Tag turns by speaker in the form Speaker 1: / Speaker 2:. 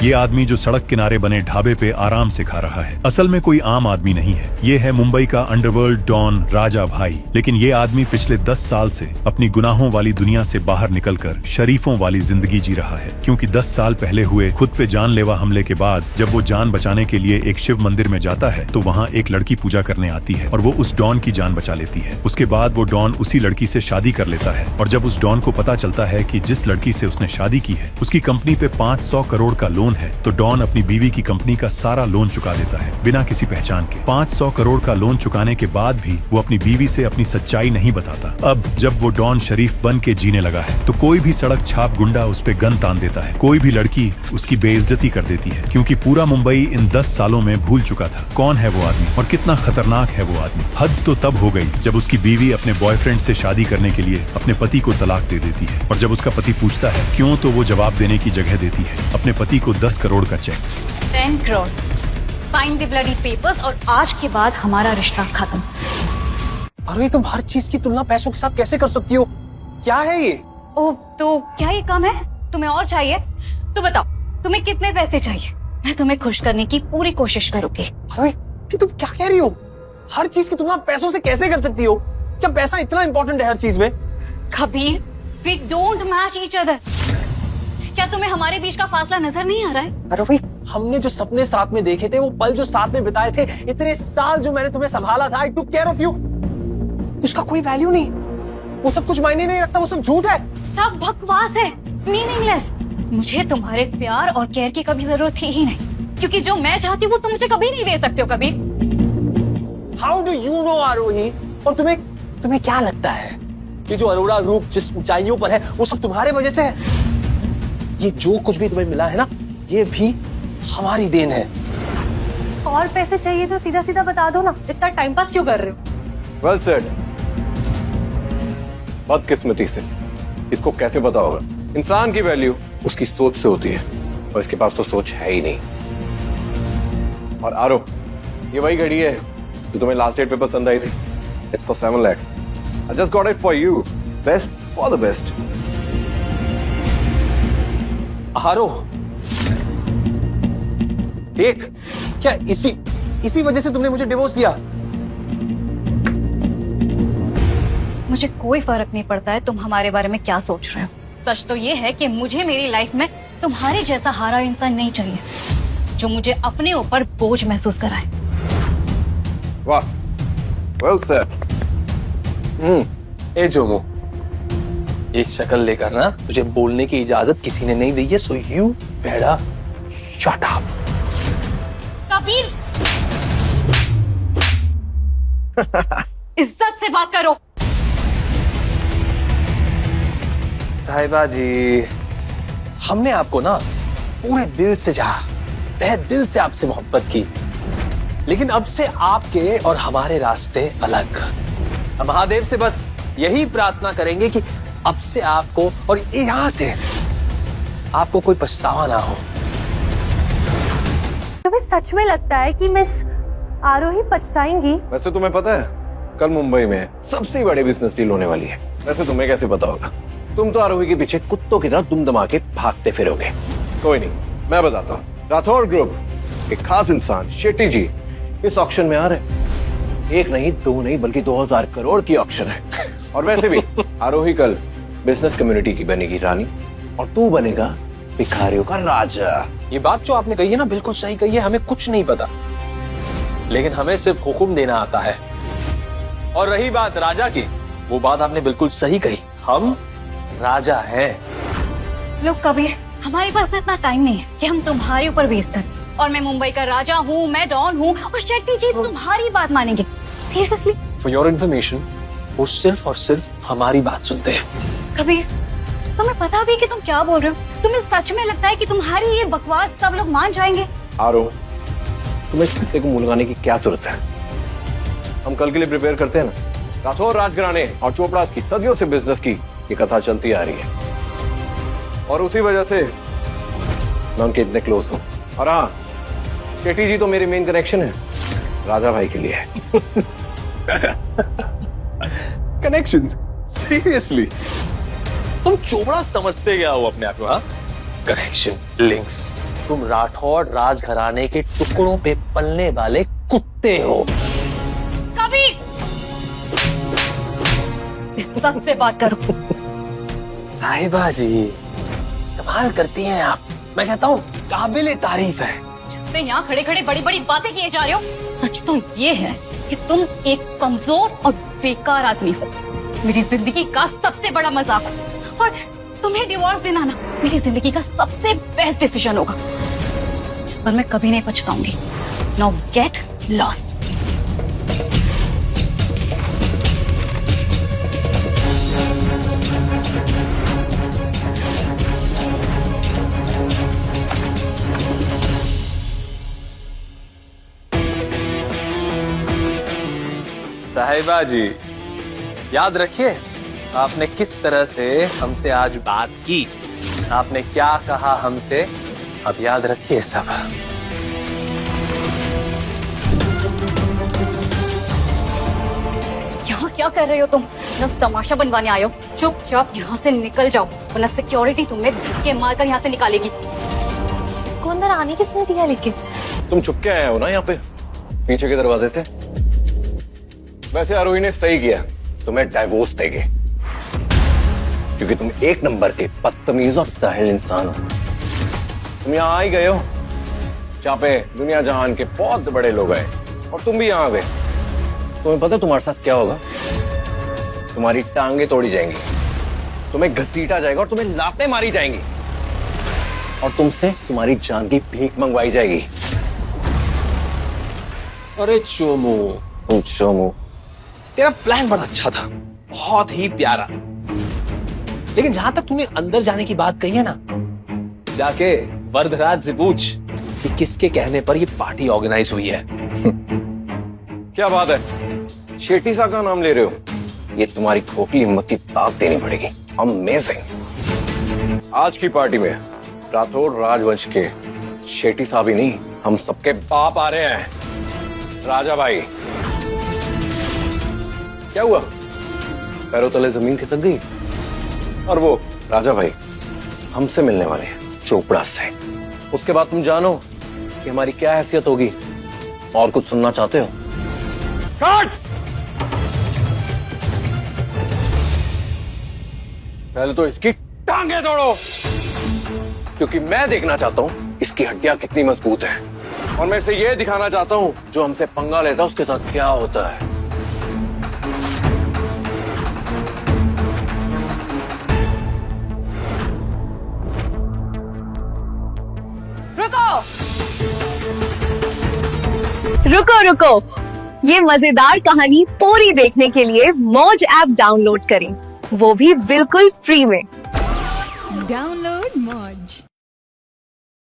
Speaker 1: ये आदमी जो सड़क किनारे बने ढाबे पे आराम से खा रहा है, असल में कोई आम आदमी नहीं है। ये है मुंबई का अंडरवर्ल्ड डॉन राजा भाई। लेकिन ये आदमी पिछले 10 साल से अपनी गुनाहों वाली दुनिया से बाहर निकलकर शरीफों वाली जिंदगी जी रहा है। क्योंकि 10 साल पहले हुए खुद पे जानलेवा हमले के बाद जब वो जान बचाने के लिए एक शिव मंदिर में जाता है तो वहाँ एक लड़की पूजा करने आती है और वो उस डॉन की जान बचा लेती है। उसके बाद वो डॉन उसी लड़की से शादी कर लेता है और जब उस डॉन को पता चलता है कि जिस लड़की से उसने शादी की है उसकी कंपनी पे 500 करोड़ का लोन है तो डॉन अपनी बीवी की कंपनी का सारा लोन चुका देता है बिना किसी पहचान के। 500 करोड़ का लोन चुकाने के बाद भी वो अपनी बीवी से अपनी सच्चाई नहीं बताता। अब जब वो डॉन शरीफ बन के जीने लगा है तो कोई भी सड़क छाप गुंडा उस पे गन तान देता है, कोई भी लड़की उसकी बेइज्जती कर देती है, क्योंकि पूरा मुंबई इन 10 सालों में भूल चुका था कौन है वो आदमी और कितना खतरनाक है वो आदमी। हद तो तब हो गई जब उसकी बीवी अपने बॉयफ्रेंड से शादी करने के लिए अपने पति को तलाक दे देती है और जब उसका पति पूछता है क्यों तो वो जवाब देने की जगह देती है अपने पति को 10 करोड़ का check.
Speaker 2: 10 crores, sign the bloody papers और आज के बाद हमारा रिश्ता खत्म।
Speaker 3: अरे तुम हर चीज की तुलना पैसों के साथ कैसे कर सकती हो? क्या है ये?
Speaker 2: ओह तो क्या ये कम है? तुम्हें और चाहिए? तो बताओ तुम्हें कितने पैसे चाहिए? मैं तुम्हें खुश करने की पूरी कोशिश करूंगी।
Speaker 3: अरे तुम क्या कह रही हो? हर चीज की तुलना पैसों से कैसे कर सकती हो? क्या पैसा इतना इंपॉर्टेंट है हर चीज में?
Speaker 2: Kabir, we don't match each other। क्या तुम्हें हमारे बीच का फासला नजर नहीं आ रहा है?
Speaker 3: अरे भाई हमने जो सपने साथ में देखे थे, वो पल जो साथ में बिताए थे, इतने साल जो मैंने तुम्हें संभाला था, I took care of you, उसका कोई वैल्यू नहीं। वो सब कुछ मायने नहीं रखता, वो सब झूठ है।
Speaker 2: सब बकवास है, मीनिंगलेस। मुझे तुम्हारे प्यार और केयर की कभी जरूरत थी ही नहीं, क्योंकि जो मैं चाहती हूँ वो तुम मुझे कभी नहीं दे सकते हो। कभी
Speaker 3: हाउ डू यू नो आरोही? और तुम्हें क्या लगता है कि जो अरोड़ा ग्रुप जिस ऊंचाइयों पर है वो सब तुम्हारे वजह से है? ये जो कुछ भी तुम्हें मिला है ना, ये भी हमारी देन है।
Speaker 4: और पैसे चाहिए तो सीधा सीधा बता दो ना, इतना टाइम पास क्यों कर रहे हो?
Speaker 5: Well said. बदकिस्मती से इसको कैसे पता होगा? इंसान की वैल्यू उसकी सोच से होती है और इसके पास तो सोच है ही नहीं। और आरो, ये वही घड़ी है जो तुम्हें लास्ट डेट पे पसंद आई थी। It's for 7 lakhs। I just got it for you. Best for the best.
Speaker 3: हारो एक क्या इसी वजह से तुमने मुझे डिवोर्स दिया?
Speaker 2: मुझे कोई फर्क नहीं पड़ता है तुम हमारे बारे में क्या सोच रहे हो। सच तो ये है कि मुझे मेरी लाइफ में तुम्हारे जैसा हारा इंसान नहीं चाहिए जो मुझे अपने ऊपर बोझ महसूस कराए।
Speaker 5: वाह, वेल सेड।
Speaker 3: ए जोमो, ये शक्ल लेकर ना तुझे बोलने की इजाजत किसी ने नहीं दी है, सो यू बेड़ा शट अप।
Speaker 2: कबीर, इज्जत से बात करो।
Speaker 3: साहिबा जी, हमने आपको ना पूरे दिल से चाहा, तहे दिल से आपसे मोहब्बत की, लेकिन अब से आपके और हमारे रास्ते अलग। हम महादेव से बस यही प्रार्थना करेंगे कि अब से आपको और यहाँ से आपको कोई पछतावा ना हो।
Speaker 4: तुम्हें सच में लगता है कि मिस आरोही पछताएंगी?
Speaker 5: वैसे तुम्हें पता है कल मुंबई में सबसे बड़ी बिजनेस डील होने वाली है। वैसे तुम्हें कैसे पता होगा? तुम तो आरोही के पीछे कुत्तों की तरह दुमदमा के भागते फिरोगे। कोई नहीं, मैं बताता हूँ। राठौर ग्रुप एक खास इंसान शेट्टी जी इस ऑक्शन में आ रहे। एक नहीं, दो नहीं, बल्कि 2000 करोड़ की ऑक्शन है। और वैसे भी आरोही कल बिजनेस कम्युनिटी की बनेगी रानी और तू बनेगा भिखारियों का राजा। ये बात जो आपने कही है ना, बिल्कुल सही कही है। हमें कुछ नहीं पता, लेकिन हमें सिर्फ हुक्म देना आता है। और रही बात राजा की, वो बात आपने बिल्कुल सही कही, हम राजा हैं।
Speaker 2: लोग कबीर, हमारे पास इतना टाइम नहीं है कि हम तुम्हारे ऊपर बेइज्जत करें। और मैं मुंबई का राजा हूँ, मैं डॉन हूँ और शेट्टी जी तुम्हारी बात मानेंगे। सीरियसली?
Speaker 3: फॉर योर इन्फॉर्मेशन, वो सिर्फ और सिर्फ हमारी बात सुनते हैं।
Speaker 2: कबीर, तुम्हें पता भी कि तुम क्या बोल रहे हो? तुम्हें सच में लगता है कि तुम्हारी ये बकवास सब लोग मान जाएंगे?
Speaker 5: आरो, तुम्हें इस कुत्ते को मुंह लगाने की क्या जरूरत है? हम कल के लिए प्रिपेयर करते हैं ना। राठौर राजघराने और चोपड़ा की सदियों से बिजनेस की ये कथा चलती आ रही है और उसी वजह से मैं उनके इतने क्लोज हूँ। और हाँ, शेट्टी जी तो मेरे मेन कनेक्शन है, राजा भाई के लिए है।
Speaker 3: कनेक्शन? सीरियसली? तुम चोपड़ा समझते क्या हो अपने आप को? हाँ, कनेक्शन, लिंक्स, तुम राठौड़ राजघराने के टुकड़ों पे पलने वाले कुत्ते हो।
Speaker 2: कबीर, इस सच से बात करो।
Speaker 3: साहिबा जी, कमाल करती हैं आप। मैं कहता हूँ काबिले तारीफ है।
Speaker 2: जब से यहाँ खड़े खड़े बड़ी बड़ी बातें किए जा रहे हो, सच तो ये है कि तुम एक कमजोर और बेकार आदमी हो। मेरी जिंदगी का सबसे बड़ा मजाक हो और तुम्हें डिवोर्स देना ना मेरी जिंदगी का सबसे बेस्ट डिसीजन होगा, जिस पर मैं कभी नहीं पछताऊंगी। Now get lost.
Speaker 3: साहिबा जी, याद रखिए आपने किस तरह से हमसे आज बात की, आपने क्या कहा हमसे, अब याद रखिए सब।
Speaker 2: यहाँ क्या कर रहे हो तुम? ना तमाशा बनवाने आए हो? चुपचाप यहाँ से निकल जाओ, वरना सिक्योरिटी तुम्हें धक्के मारकर यहाँ से निकालेगी।
Speaker 4: इसको अंदर आने किसने दिया? लेकिन
Speaker 5: तुम छुप के आए हो ना यहाँ पे, पीछे के दरवाजे से। वैसे आरोही ने सही किया, तुम्हें डाइवोर्स देंगे, क्योंकि तुम एक नंबर के बदतमीज और जाहिल इंसान हो। तुम यहाँ आ ही गए हो जहाँ पे दुनिया जहान के बहुत बड़े लोग आए, और तुम भी यहाँ आ गए। तुम्हें पता तुम्हारे साथ क्या होगा? तुम्हारी टांगे तोड़ी जाएंगी, तुम्हें घसीटा जाएगा और तुम्हें लातें मारी जाएंगी, और तुमसे तुम्हारी जान की भीख मंगवाई जाएगी।
Speaker 3: अरे चोमू,
Speaker 5: चोमू,
Speaker 3: तेरा प्लान बड़ा अच्छा था, बहुत ही प्यारा, लेकिन जहां तक तूने अंदर जाने की बात कही है ना, जाके वरदराज से पूछ कि किसके कहने पर ये पार्टी ऑर्गेनाइज हुई है।
Speaker 5: क्या बात है, शेट्टी साहब का नाम ले रहे हो? ये तुम्हारी खोखली हिम्मत की दाद देनी पड़ेगी। अमेजिंग। आज की पार्टी में राठौड़ राजवंश के शेट्टी साहब ही नहीं, हम सबके बाप आ रहे हैं। राजा भाई, क्या हुआ? पैरों तले जमीन खिसक गई? और वो राजा भाई हमसे मिलने वाले हैं, चोपड़ा से। उसके बाद तुम जानो कि हमारी क्या हैसियत होगी। और कुछ सुनना चाहते हो? काट! पहले तो इसकी टांगे तोड़ो, क्योंकि मैं देखना चाहता हूं इसकी हड्डियां कितनी मजबूत हैं, और मैं इसे ये दिखाना चाहता हूं जो हमसे पंगा लेता है उसके साथ क्या होता है।
Speaker 6: रुको रुको, ये मजेदार कहानी पूरी देखने के लिए मौज ऐप डाउनलोड करें, वो भी बिल्कुल फ्री में।
Speaker 7: डाउनलोड मौज।